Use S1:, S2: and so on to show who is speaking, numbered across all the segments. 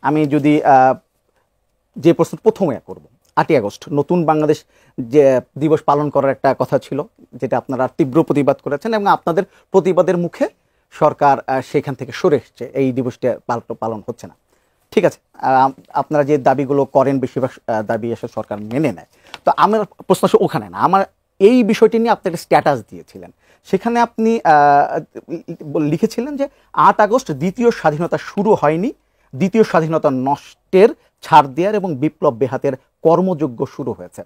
S1: আমি যদি যে প্রশ্ন প্রথমে করব, 8ই আগস্ট নতুন বাংলাদেশ যে দিবস পালন করার একটা কথা ছিল, যেটা আপনারা তীব্র প্রতিবাদ করেছেন এবং আপনাদের প্রতিবাদের মুখে সরকার সেখান থেকে সরে এসেছে, এই দিবসটা পালন হচ্ছে না। ঠিক আছে, আপনারা যে দাবিগুলো করেন বেশিরভাগ দাবি এসে সরকার মেনে নেয়। তো আমার প্রশ্ন ওখানে না, আমার এই বিষয়টি নিয়ে আপনি একটা স্ট্যাটাস দিয়েছিলেন, সেখানে আপনি লিখেছিলেন যে 8 আগস্ট দ্বিতীয় স্বাধীনতা শুরু হয়নি, দ্বিতীয় স্বাধীনতা নষ্টের ছাড় দেওয়ার এবং বিপ্লব বেহাতের কর্মযজ্ঞ শুরু হয়েছে।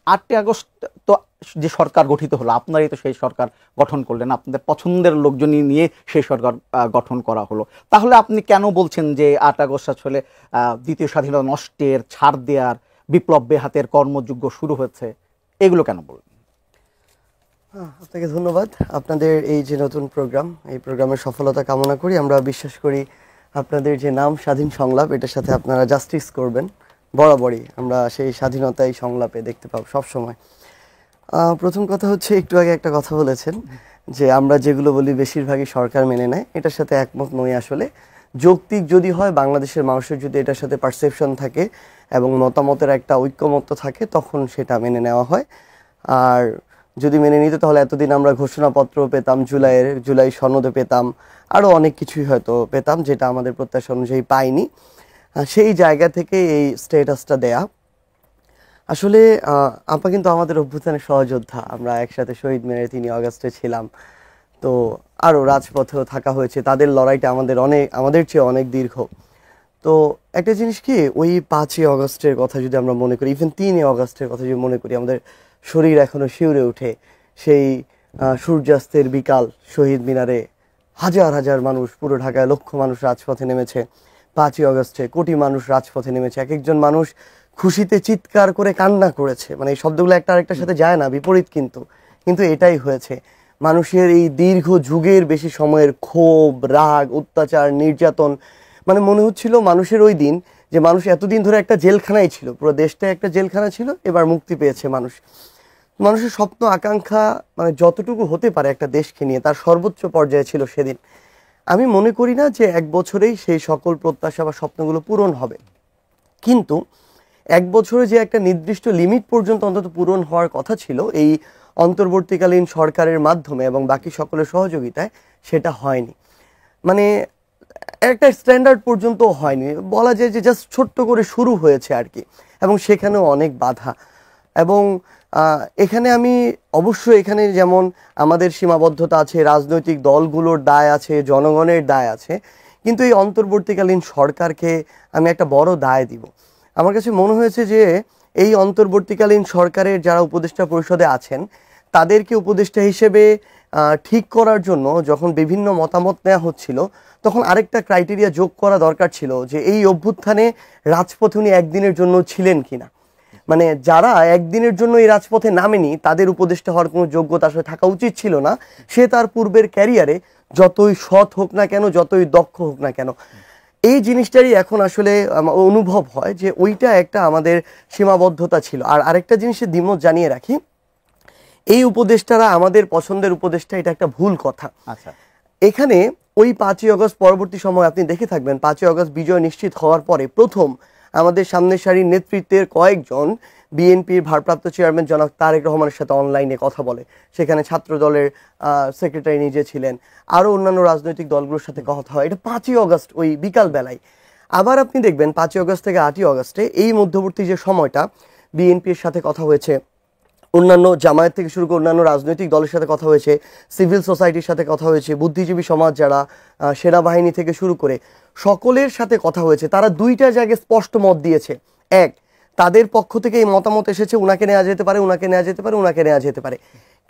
S1: 8ই আগস্ট তো যে সরকার গঠিত হলো, আপনারাই তো সেই সরকার গঠন করলেন, আপনাদের পছন্দের লোকজনই নিয়ে সেই সরকার গঠন করা হলো। তাহলে আপনি কেন বলছেন যে 8 আগস্ট আসলে দ্বিতীয় স্বাধীনতা নষ্টের ছাড় দেওয়ার বিপ্লব বেহাতের কর্মযজ্ঞ শুরু হয়েছে, এগুলো কেন বললেন?
S2: আপনাকে ধন্যবাদ। আপনাদের এই যে নতুন প্রোগ্রাম, এই প্রোগ্রামের সফলতা কামনা করি। আমরা বিশ্বাস করি আপনাদের যে নাম স্বাধীন সংলাপ, এটার সাথে আপনারা জাস্টিস করবেন। বরাবরই আমরা সেই স্বাধীনতা এই সংলাপে দেখতে পাবো সবসময়। প্রথম কথা হচ্ছে, একটু আগে একটা কথা বলেছেন যে আমরা যেগুলো বলি বেশিরভাগই সরকার মেনে নেয়, এটার সাথে একমত নই। আসলে যৌক্তিক যদি হয়, বাংলাদেশের মানুষের যদি এটার সাথে পারসেপশন থাকে এবং মতামতের একটা ঐক্যমত্য থাকে, তখন সেটা মেনে নেওয়া হয়। আর যদি মেনে নিত তাহলে এতদিন আমরা ঘোষণাপত্র পেতাম, জুলাই সনদে পেতাম, আরও অনেক কিছুই হয়তো পেতাম যেটা আমাদের প্রত্যাশা অনুযায়ী পাইনি। সেই জায়গা থেকে এই স্ট্যাটাসটা দেয়া। আসলে আপা কিন্তু আমাদের অভ্যুত্থানের সহযোদ্ধা, আমরা একসাথে শহীদ মিনারে 3 আগস্টে ছিলাম, তো আরও রাজপথেও থাকা হয়েছে। তাদের লড়াইটা আমাদের চেয়ে অনেক দীর্ঘ। তো একটা জিনিস কি, ওই 5ই আগস্টের কথা যদি আমরা মনে করি, ইভেন 3 আগস্টের কথা যদি মনে করি, আমাদের শরীর এখনো শিউরে ওঠে। সেই সূর্যাস্তের বিকাল, শহীদ মিনারে হাজার হাজার মানুষ, পুরো ঢাকায় লক্ষ মানুষ রাজপথে নেমেছে। 5ই আগস্টে কোটি মানুষ রাজপথে নেমেছে। এক একজন মানুষ খুশিতে চিৎকার করে কান্না করেছে। মানে এই শব্দগুলো একটা আরেকটার সাথে যায় না, বিপরীত, কিন্তু এটাই হয়েছে। মানুষের এই দীর্ঘ যুগের বেশি সময়ের ক্ষোভ, রাগ, অত্যাচার, নির্যাতন, মানে মনে হচ্ছিল মানুষের ওই দিন যে মানুষ এতদিন ধরে একটা জেলখানায় ছিল, পুরো দেশটা একটা জেলখানা ছিল, এবার মুক্তি পেয়েছে মানুষ। মানুষের স্বপ্ন আকাঙ্ক্ষা, মানে যতটুকু হতে পারে একটা দেশকে নিয়ে, তার সর্বোচ্চ পর্যায়ে ছিল সেদিন। আমি মনে করি না যে 1 বছরেই সেই সকল প্রত্যাশা বা স্বপ্নগুলো পূরণ হবে, কিন্তু 1 বছরে যে একটা নির্দিষ্ট লিমিট পর্যন্ত অন্তত পূরণ হওয়ার কথা ছিল এই অন্তর্বর্তীকালীন সরকারের মাধ্যমে এবং বাকি সকলের সহযোগিতায়, সেটা হয়নি। মানে একটা স্ট্যান্ডার্ড পর্যন্ত হয়নি, বলা যায় যে জাস্ট ছোট্ট করে শুরু হয়েছে আর কি, এবং সেখানেও অনেক বাধা। এবং এখানে আমি অবশ্যই, এখানে যেমন আমাদের সীমাবদ্ধতা আছে, রাজনৈতিক দলগুলোর দায় আছে, জনগণের দায় আছে, কিন্তু এই অন্তর্বর্তীকালীন সরকারকে আমি একটা বড় দায় দিব। আমার কাছে মনে হয়েছে যে এই অন্তর্বর্তীকালীন সরকারের যারা উপদেষ্টা পরিষদে আছেন, তাদেরকে উপদেষ্টা হিসেবে ঠিক করার জন্য যখন বিভিন্ন মতামত নেওয়া হচ্ছিল, তখন আরেকটা ক্রাইটেরিয়া যোগ করা দরকার ছিল যে এই অভ্যুত্থানে রাজপথে উনি একদিনের জন্য ছিলেন কিনা। মানে যারা একদিনের জন্য এই রাজপথে নামেনি, তাদের উপদেষ্টা হওয়ার কোনো যোগ্যতা আসলে থাকা উচিত ছিল না। সে তার পূর্বের ক্যারিয়ারে যতই সৎ হোক না কেন, যতই দক্ষ হোক না কেন, এই জিনিসটারই এখন আসলে অনুভব হয় যে ওইটা একটা আমাদের সীমাবদ্ধতা ছিল। আর আরেকটা জিনিসের দ্বিমত জানিয়ে রাখি, এই উপদেষ্টারা আমাদের পছন্দের উপদেষ্টা, এটা একটা ভুল কথা।
S1: আচ্ছা,
S2: এখানে ওই 5ই আগস্ট পরবর্তী সময় আপনি দেখে থাকবেন, 5ই আগস্ট বিজয় নিশ্চিত হওয়ার পরে প্রথম আমাদের সামনের সারির নেতৃত্বের কয়েকজন বিএনপির ভারপ্রাপ্ত চেয়ারম্যান জনাব তারেক রহমানের সাথে অনলাইনে কথা বলে। সেখানে ছাত্র দলের সেক্রেটারি নিজে ছিলেন, আরও অন্যান্য রাজনৈতিক দলগুলোর সাথে কথা হয়। এটা 5ই আগস্ট ওই বিকাল বেলায়। আবার আপনি দেখবেন 5ই আগস্ট থেকে 8ই আগস্টে এই মধ্যবর্তী যে সময়টা, বিএনপির সাথে কথা হয়েছে, অন্যান্য জামায়াত থেকে শুরু করে অন্যান্য রাজনৈতিক দলের সাথে কথা হয়েছে, সিভিল সোসাইটির সাথে কথা হয়েছে, বুদ্ধিজীবী সমাজ যারা, সেনাবাহিনী থেকে শুরু করে সকলের সাথে কথা হয়েছে। তারা দুইটা জায়গায় স্পষ্ট মত দিয়েছে। এক, তাদের পক্ষ থেকে এই মতামত এসেছে উনাকে নেওয়া যেতে পারে, উনাকে নেওয়া যেতে পারে, উনাকে নেওয়া যেতে পারে।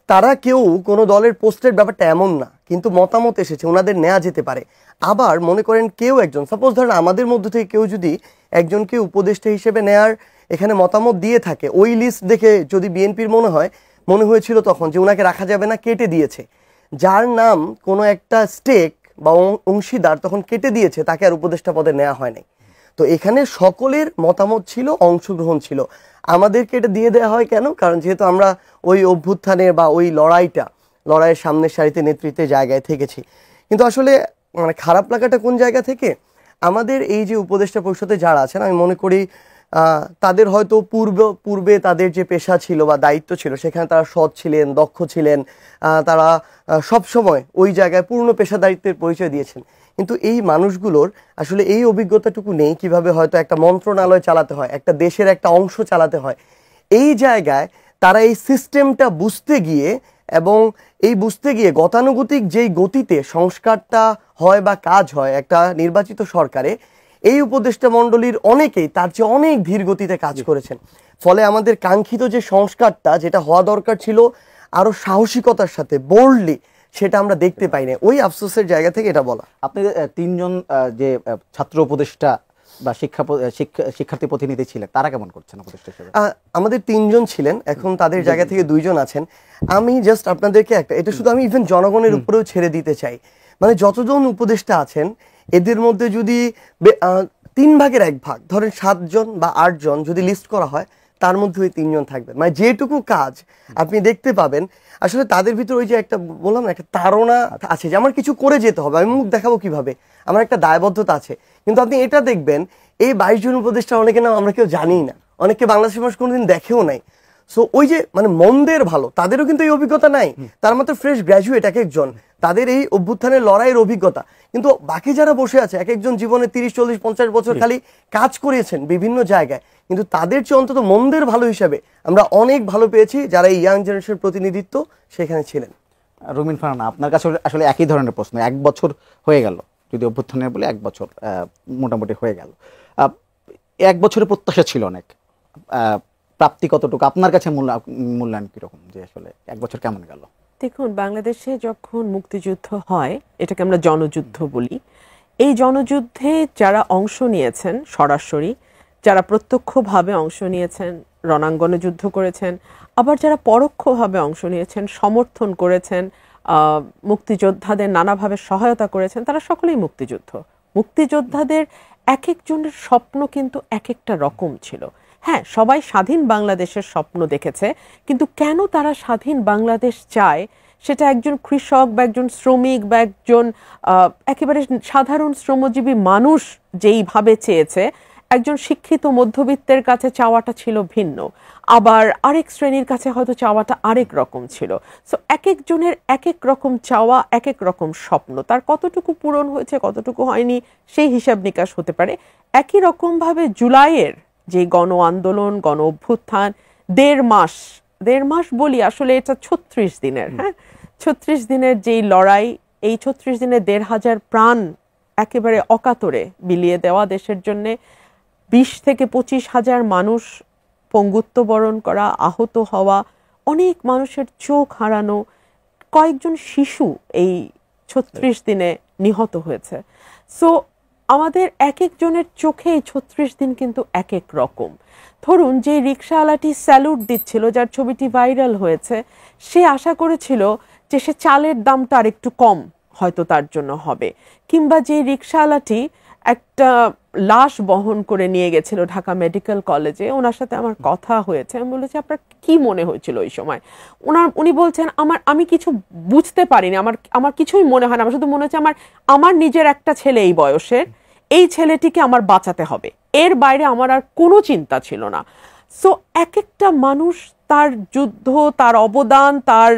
S2: তারা কেউ কোনো দলের পোস্টের ব্যাপারটা এমন না, কিন্তু মতামত এসেছে ওনাদের নেওয়া যেতে পারে। আবার মনে করেন কেউ একজন, সাপোজ ধরেন আমাদের মধ্য থেকে কেউ যদি একজনকে উপদেষ্টা হিসেবে নেয়ার এখানে মতামত দিয়ে থাকে, ওই লিস্ট দেখে যদি বিএনপির মনে হয়েছিল তখন যে ওনাকে রাখা যাবে না, কেটে দিয়েছে। যার নাম কোনো একটা স্টেক বা অংশীদার তখন কেটে দিয়েছে, তাকে আর উপদেষ্টা পদে নেওয়া হয় নাই। তো এখানে সকলের মতামত ছিল, অংশগ্রহণ ছিল। আমাদেরকে এটা দিয়ে দেওয়া হয় কেন? কারণ যেহেতু আমরা ওই অভ্যুত্থানের বা ওই লড়াইয়ের সামনের সারিতে নেতৃত্বের জায়গায় থেকেছি। কিন্তু আসলে মানে খারাপ লাগাটা কোন জায়গা থেকে, আমাদের এই যে উপদেষ্টা পরিষদে যারা আছেন আমি মনে করি তাদের হয়তো পূর্বে তাদের যে পেশা ছিল বা দায়িত্ব ছিল সেখানে তারা সৎ ছিলেন, দক্ষ ছিলেন, তারা সব সময় ওই জায়গায় পূর্ণ পেশাদারিত্বের পরিচয় দিয়েছেন। কিন্তু এই মানুষগুলোর আসলে এই অভিজ্ঞতাটুকু নেই কিভাবে হয়তো একটা মন্ত্রণালয় চালাতে হয়, একটা দেশের একটা অংশ চালাতে হয়। এই জায়গায় তারা এই সিস্টেমটা বুঝতে গিয়ে এবং এই বুঝতে গিয়ে গতানুগতিক যেই গতিতে সংস্কারটা হয় বা কাজ হয় একটা নির্বাচিত সরকারে, এই উপদেষ্টা মণ্ডলীর অনেকেই তার চেয়ে অনেক ধীর গতিতে কাজ করেছেন। ফলে আমাদের কাঙ্ক্ষিত যে সংস্কারটা যেটা হওয়া দরকার ছিল আরো সাহসিকতার সাথে বোল্ডলি, সেটা আমরা দেখতে পাই না। ওই আফসোসের জায়গা থেকে এটা বলা।
S1: আপনি তিনজন যে ছাত্র উপদেষ্টা বা শিক্ষার্থী প্রতিনিধি ছিলেন তারা কেমন করছেন উপদেষ্টা হিসেবে?
S2: আমাদের 3 জন ছিলেন, এখন তাদের জায়গা থেকে 2 জন আছেন। আমি জাস্ট আপনাদেরকে এটা শুধু আমি ইভেন জনগণের উপরেও ছেড়ে দিতে চাই, মানে যতজন উপদেষ্টা আছেন এদের মধ্যে যদি 3 ভাগের 1 ভাগ ধরেন 7 জন বা 8 জন যদি লিস্ট করা হয় তার মধ্যে ওই 3 জন থাকবেন। মানে যেটুকু কাজ আপনি দেখতে পাবেন আসলে তাদের ভিতর ওই যে একটা বললাম না একটা তাড়না আছে যে আমার কিছু করে যেতে হবে, আমি মুখ দেখাবো কিভাবে, আমার একটা দায়বদ্ধতা আছে। কিন্তু আপনি এটা দেখবেন এই 22 জন উপদেষ্টা অনেকে নাম আমরা কেউ জানি না, অনেকে বাংলাদেশের মানুষ কোনোদিন দেখেও নাই। সো ওই যে মানে মন্দের ভালো তাদেরও কিন্তু এই অভিজ্ঞতা নাই, তার মাত্র ফ্রেশ গ্র্যাজুয়েট এক একজন, তাদের এই অভ্যুত্থানের লড়াইয়ের অভিজ্ঞতা। কিন্তু বাকি যারা বসে আছে এক একজন জীবনে 30, 40, 50 বছর খালি কাজ করিয়েছেন বিভিন্ন জায়গায়, কিন্তু তাদের চেয়ে অন্তত মন্দের ভালো হিসাবে আমরা অনেক ভালো পেয়েছি যারা এই ইয়াং জেনারেশনের প্রতিনিধিত্ব সেখানে ছিলেন।
S1: রুমিন ফারহানা, আপনার কাছে আসলে একই ধরনের প্রশ্ন। 1 বছর হয়ে গেল, যদি অভ্যুত্থানের বলে 1 বছর মোটামুটি হয়ে গেল। 1 বছরের প্রত্যাশা ছিল অনেক, প্রাপ্তি কতটুকু আপনার কাছে মূল্যায়ন কিরকম, যে আসলে 1 বছর কেমন গেল?
S3: দেখুন, বাংলাদেশে যখন মুক্তিযুদ্ধ হয় এটাকে আমরা জনযুদ্ধ বলি। এই জনযুদ্ধে যারা অংশ নিয়েছেন সরাসরি, যারা প্রত্যক্ষভাবে অংশ নিয়েছেন, রণাঙ্গনে যুদ্ধ করেছেন, আবার যারা পরোক্ষভাবে অংশ নিয়েছেন, সমর্থন করেছেন, মুক্তিযোদ্ধাদের নানাভাবে সহায়তা করেছেন, তারা সকলেই মুক্তিযোদ্ধাদের এক একজনের স্বপ্ন কিন্তু এক একটা রকম ছিল। হ্যাঁ, সবাই স্বাধীন বাংলাদেশের স্বপ্ন দেখেছে, কিন্তু কেন তারা স্বাধীন বাংলাদেশ চায় সেটা একজন কৃষক বা একজন শ্রমিক বা একজন একেবারে সাধারণ শ্রমজীবী মানুষ যেইভাবে চেয়েছে, একজন শিক্ষিত মধ্যবিত্তের কাছে চাওয়াটা ছিল ভিন্ন, আবার আরেক শ্রেণীর কাছে হয়তো চাওয়াটা আরেক রকম ছিল। সো এক একজনের এক এক রকম চাওয়া, এক এক রকম স্বপ্ন, তার কতটুকু পূরণ হয়েছে কতটুকু হয়নি সেই হিসাব নিকাশ হতে পারে। একই রকমভাবে জুলাইয়ের যে গণ আন্দোলন, গণ অভ্যুত্থান, 1.5 মাস বলি, আসলে এটা 36 দিনের, হ্যাঁ 36 দিনের যেই লড়াই, এই 36 দিনে 1,500 প্রাণ একেবারে অকাতরে বিলিয়ে দেওয়া দেশের জন্যে, 20 থেকে 25 হাজার মানুষ পঙ্গুত্ব বরণ করা, আহত হওয়া, অনেক মানুষের চোখ হারানো, কয়েকজন শিশু এই 36 দিনে নিহত হয়েছে। সো আমাদের এক একজনের চোখে এই 36 দিন কিন্তু এক এক রকম। ধরুন, যে রিক্সাওয়ালাটি স্যালুট দিচ্ছিল, যার ছবিটি ভাইরাল হয়েছে, সে আশা করেছিল যে সে চালের দামটা আর একটু কম হয়তো তার জন্য হবে, কিংবা যে রিক্সাওয়ালাটি একটা লাশ বহন করে নিয়ে গেছিল ঢাকা মেডিকেল কলেজে, ওনার সাথে আমার কথা হয়েছে। আমি বলেছি, আপনার কি মনে হয়েছিল ওই সময়? উনি বলছেন, আমি কিছু বুঝতে পারিনি, আমার কিছুই মনে হয় না, আমার শুধু মনে হচ্ছে আমার নিজের একটা ছেলে এই বয়সের, এই ছেলেটিকে আমার বাঁচাতে হবে, এর বাইরে আমার আর কোনো চিন্তা ছিল না। সো এক একটা মানুষ তার যুদ্ধ, তার অবদান, তার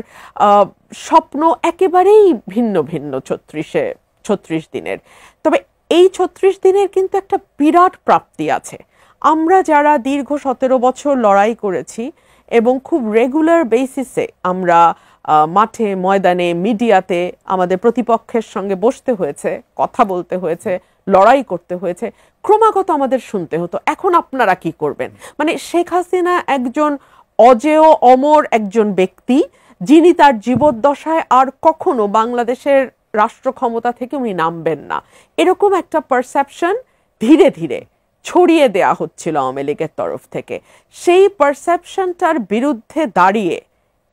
S3: স্বপ্ন একেবারেই ভিন্ন ভিন্ন 36 দিনের। তবে এই 36 দিনের কিন্তু একটা বিরাট প্রাপ্তি আছে। আমরা যারা দীর্ঘ 17 বছর লড়াই করেছি এবং খুব রেগুলার বেসিসে আমরা মাঠে, ময়দানে, মিডিয়াতে আমাদের প্রতিপক্ষের সঙ্গে বসতে হয়েছে, কথা বলতে হয়েছে, লড়াই করতে হয়েছে, ক্রমাগত আমাদের শুনতে হতো, এখন আপনারা কি করবেন? মানে শেখ হাসিনা একজন অজেয় অমর একজন ব্যক্তি, যিনি তার জীবদ্দশায় আর কখনো বাংলাদেশের রাষ্ট্র ক্ষমতা থেকে উনি নামবেন না, এরকম একটা পারসেপশন ধীরে ধীরে ছড়িয়ে দেয়া হচ্ছিল আওয়ামী লীগের তরফ থেকে। সেই পারসেপশনটার বিরুদ্ধে দাঁড়িয়ে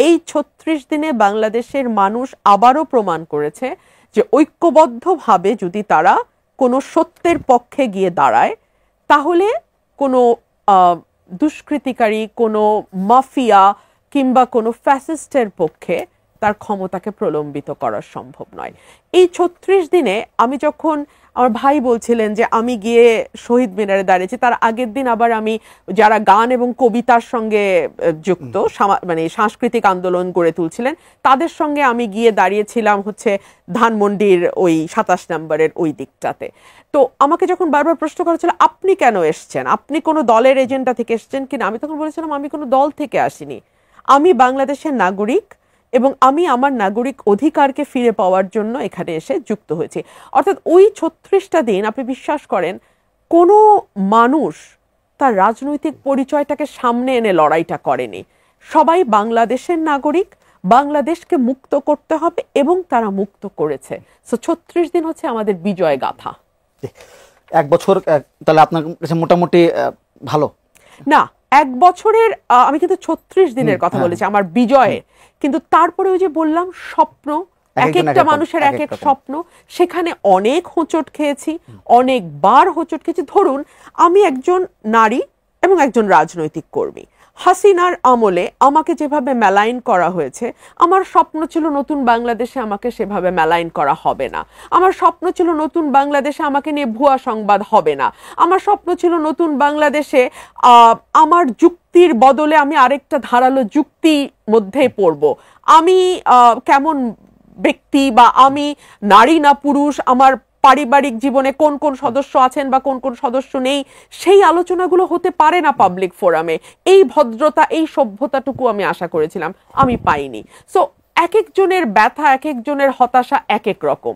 S3: এই 36 দিনে বাংলাদেশের মানুষ আবারও প্রমাণ করেছে যে ঐক্যবদ্ধভাবে যদি তারা কোনো সত্যের পক্ষে গিয়ে দাঁড়ায়, তাহলে কোনো দুষ্কৃতিকারী, কোনো মাফিয়া কিংবা কোনো ফ্যাসিস্টের পক্ষে তার ক্ষমতাকে প্রলম্বিত করা সম্ভব নয়। এই 36 দিনে আমি যখন, আমার ভাই বলছিলেন যে আমি গিয়ে শহীদ মিনারে দাঁড়িয়েছি, তার আগের দিন আবার আমি যারা গান এবং কবিতার সঙ্গে যুক্ত, মানে সাংস্কৃতিক আন্দোলন গড়ে তুলছিলেন, তাদের সঙ্গে আমি গিয়ে দাঁড়িয়েছিলাম হচ্ছে ধানমন্ডির ওই 27 নম্বরের ওই দিকটাতে। তো আমাকে যখন বারবার প্রশ্ন করা ছিল আপনি কেন এসছেন, আপনি কোনো দলের এজেন্ডা থেকে এসছেন কিনা, আমি তখন বলেছিলাম আমি কোনো দল থেকে আসিনি, আমি বাংলাদেশের নাগরিক এবং আমি আমার নাগরিক অধিকারকে ফিরে পাওয়ার জন্য এখানে এসে যুক্ত হয়েছি। অর্থাৎ ওই 36টা দিন আপনি বিশ্বাস করেন কোনো মানুষ তার রাজনৈতিক পরিচয়টাকে সামনে এনে লড়াইটা করেনি। সবাই বাংলাদেশের নাগরিক, বাংলাদেশকে মুক্ত করতে হবে এবং তারা মুক্ত করেছে। সো 36 দিন হচ্ছে আমাদের বিজয় গাথা।
S1: 1 বছর তাহলে আপনার কাছে মোটামুটি ভালো
S3: না, 1 বছরের আমি কিন্তু 36 দিনের কথা বলেছি আমার বিজয়ে, কিন্তু তারপরে ওই যে বললাম স্বপ্ন, এক একটা মানুষের এক এক স্বপ্ন, সেখানে অনেক হোঁচট খেয়েছি, অনেকবার হোঁচট খেয়েছি। ধরুন আমি একজন নারী এবং একজন রাজনৈতিক কর্মী, হাসিনার আমলে আমাকে যেভাবে মেলাইন করা হয়েছে, আমার স্বপ্ন ছিল নতুন বাংলাদেশে আমাকে সেভাবে মেলাইন করা হবে না। আমার স্বপ্ন ছিল নতুন বাংলাদেশে আমাকে নিয়ে ভুয়া সংবাদ হবে না। আমার স্বপ্ন ছিল নতুন বাংলাদেশে আমার যুক্তির বদলে আমি আরেকটা ধারালো যুক্তি মধ্যে পড়ব, আমি কেমন ব্যক্তি বা আমি নারী না পুরুষ, আমার পারিবারিক জীবনে কোন কোন সদস্য আছেন বা কোন কোন সদস্য নেই, সেই আলোচনাগুলো হতে পারে না পাবলিক ফোরামে। এই ভদ্রতা, এই সভ্যতাটুকু আমি আশা করেছিলাম, আমি পাইনি। সো এক একজনের ব্যথা, এক একজনের হতাশা এক এক রকম।